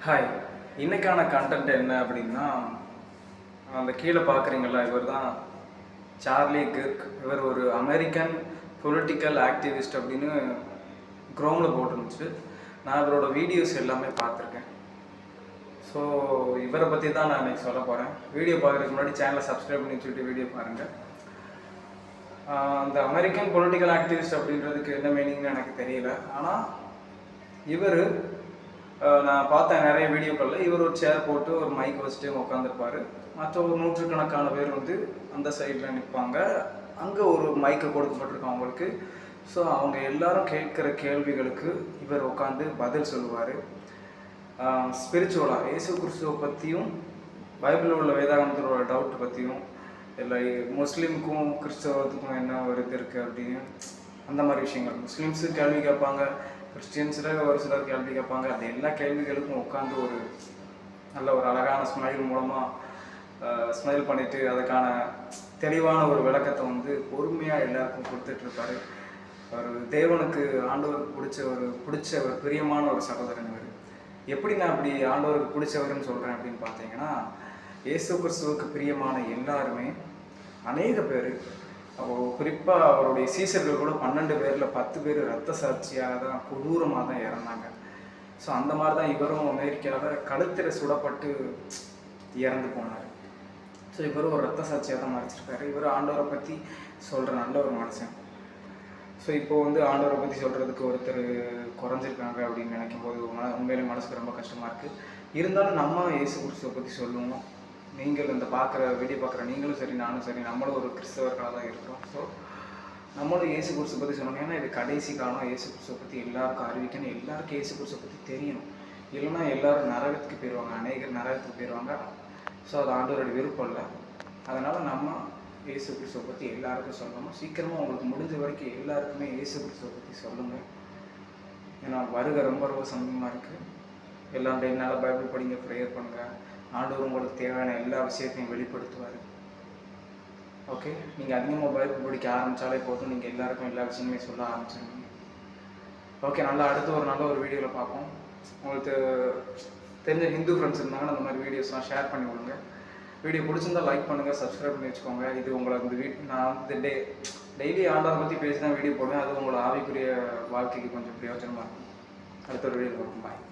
Hi, இன்னைக்கான content என்ன அப்படின்னா, அந்த கீழே பார்க்குறீங்களா, இவர் தான் சார்லி கிர்க். இவர் ஒரு அமெரிக்கன் பொலிட்டிக்கல் ஆக்டிவிஸ்ட் அப்படின்னு குரோமில் போட்டுருந்துச்சு. நான் இவரோட வீடியோஸ் எல்லாமே பார்த்துருக்கேன். ஸோ இவரை பற்றி தான் நான் இன்றைக்கி சொல்ல போகிறேன். வீடியோ பார்க்குறதுக்கு முன்னாடி சேனலை சப்ஸ்கிரைப் பண்ணி வச்சுட்டு வீடியோ பாருங்கள். அந்த அமெரிக்கன் பொலிட்டிக்கல் ஆக்டிவிஸ்ட் அப்படின்றதுக்கு என்ன மீனிங்னு எனக்கு தெரியல. ஆனால் இவர் நான் பார்த்தேன் நிறைய வீடியோக்களில், இவர் ஒரு சேர் போட்டு ஒரு மைக் வச்சுட்டு உட்காந்துருப்பார். மற்ற ஒரு நூற்றுக்கணக்கான பேர் வந்து அந்த சைடில் நிற்பாங்க. அங்கே ஒரு மைக்கை கொடுக்கப்பட்டிருக்கோம் அவங்களுக்கு. ஸோ அவங்க எல்லாரும் கேட்குற கேள்விகளுக்கு இவர் உட்காந்து பதில் சொல்லுவார். ஸ்பிரிச்சுவலாக இயேசு கிறிஸ்துவை பற்றியும் பைபிளில் உள்ள வேதாகமத்தோட டவுட் பற்றியும், இல்லை முஸ்லீமுக்கும் கிறிஸ்தவத்துக்கும் என்ன ஒரு இது இருக்குது அப்படின்னு அந்த மாதிரி விஷயங்கள். முஸ்லீம்ஸு கேள்வி கேட்பாங்க, கிறிஸ்டியன்ஸில் ஒரு சிலர் கேள்வி கேட்பாங்க. அந்த எல்லா கேள்விகளுக்கும் உட்காந்து ஒரு நல்ல ஒரு அழகான ஸ்மைல் மூலமாக ஸ்மைல் பண்ணிவிட்டு அதுக்கான தெளிவான ஒரு விளக்கத்தை வந்து பொறுமையாக எல்லாருக்கும் கொடுத்துட்ருப்பாரு. ஒரு தேவனுக்கு ஆண்டவருக்கு பிடிச்ச ஒரு பிரியமான ஒரு சகோதரன் இவர். எப்படி நான் அப்படி ஆண்டவருக்கு பிடிச்சவர்னு சொல்கிறேன் அப்படின்னு பார்த்தீங்கன்னா, இயேசு கிறிஸ்துவுக்கு பிரியமான எல்லாருமே அநேக பேர், குறிப்பாக அவருடைய சீசர்கள் கூட 12 பேரில் 10 பேர் இரத்த சாட்சியாக தான் கொடூரமாக தான் இறந்தாங்க. ஸோ அந்த மாதிரி தான் இவரும் அமெரிக்காவில் கழுத்தில் சுடப்பட்டு இறந்து போனார். ஸோ இவரும் ஒரு இரத்த சாட்சியாக தான் மறைச்சிருக்காரு. இவர் ஆண்டவரை பற்றி சொல்கிற நல்ல ஒரு மனுஷன். ஸோ இப்போது வந்து ஆண்டவரை பற்றி சொல்கிறதுக்கு ஒருத்தர் குறைஞ்சிருக்காங்க அப்படின்னு நினைக்கும் போது உண்மையிலே மனசுக்கு ரொம்ப கஷ்டமாக இருக்குது. இருந்தாலும் நம்ம இயேசு கிறிஸ்துவை பற்றி சொல்லுவோம். நீங்கள் இந்த வீடியோ பார்க்குற நீங்களும் சரி, நானும் சரி, நம்மளும் ஒரு கிறிஸ்தவர்களாக தான் இருக்கிறோம். ஸோ நம்மளும் இயேசு கிறிஸ்துவை பற்றி சொல்லணும். ஏன்னா இது கடைசி காலம். இயேசு கிறிஸ்துவை பற்றி எல்லாருக்கும் அறிவிக்கணும், எல்லாருக்கும் இயேசு கிறிஸ்துவை பற்றி தெரியணும். இல்லைன்னா எல்லோரும் நரகத்துக்கு போயிடுவாங்க, அநேகர் நரகத்துக்கு போயிடுவாங்க. ஸோ அது ஆண்டவரோட விருப்பம் இல்லை. அதனால் நம்ம இயேசு கிறிஸ்துவை பற்றி எல்லாருக்கும் சொல்லணும். சீக்கிரமாக உங்களுக்கு முடிஞ்ச வரைக்கும் எல்லாருக்குமே இயேசு கிறிஸ்துவை பற்றி சொல்லுங்கள். ஏன்னா வருகை ரொம்ப ரொம்ப சமயமாக இருக்குது. எல்லாம் என்னால் பைபிள் படிங்க, ப்ரேயர் பண்ணுங்கள். ஆண்டவர் உங்களுக்கு தேவையான எல்லா விஷயத்தையும் வெளிப்படுத்துவார். ஓகே, நீங்கள் அதிகமாக பைபிள் படிக்க ஆரம்பித்தாலே போதும், நீங்கள் எல்லாருக்கும் எல்லா விஷயமே சொல்ல ஆரம்பிச்சிருங்க. ஓகே, அடுத்து ஒரு நல்ல ஒரு வீடியோவில் பார்ப்போம். உங்களுக்கு தெரிஞ்ச ஹிந்து ஃப்ரெண்ட்ஸ் இருந்தாங்கன்னா அந்த மாதிரி வீடியோஸ்லாம் ஷேர் பண்ணி விடுங்க. வீடியோ பிடிச்சிருந்தால் லைக் பண்ணுங்கள், சப்ஸ்கிரைப் பண்ணி வச்சுக்கோங்க. இது உங்களுக்கு நான் வந்து டெய்லி ஆண்டவரை பற்றி பேசி தான் வீடியோ போடுவேன். அது உங்களோட ஆவிக்குரிய வாழ்க்கைக்கு கொஞ்சம் பிரயோஜனமாக இருக்கும். அடுத்த ஒரு வீடியோ பார்ப்போம். பாய்.